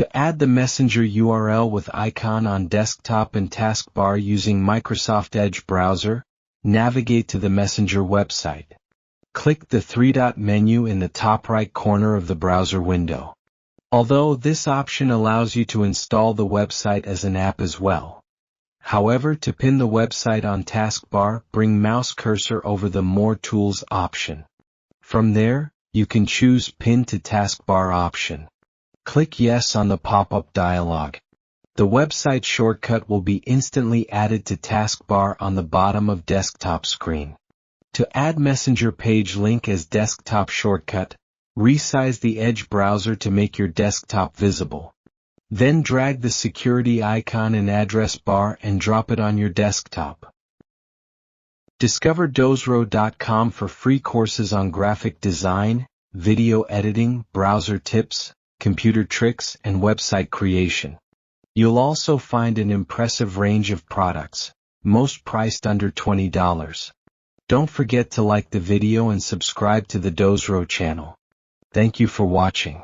To add the Messenger URL with icon on desktop and taskbar using Microsoft Edge browser, navigate to the Messenger website. Click the three-dot menu in the top right corner of the browser window. Although this option allows you to install the website as an app as well. However, to pin the website on taskbar, bring mouse cursor over the More Tools option. From there, you can choose Pin to Taskbar option. Click Yes on the pop-up dialog. The website shortcut will be instantly added to taskbar on the bottom of desktop screen. To add Messenger page link as desktop shortcut, resize the Edge browser to make your desktop visible. Then drag the security icon in address bar and drop it on your desktop. Discover dozro.com for free courses on graphic design, video editing, browser tips, computer tricks, and website creation. You'll also find an impressive range of products, most priced under $20. Don't forget to like the video and subscribe to the Dozro channel. Thank you for watching.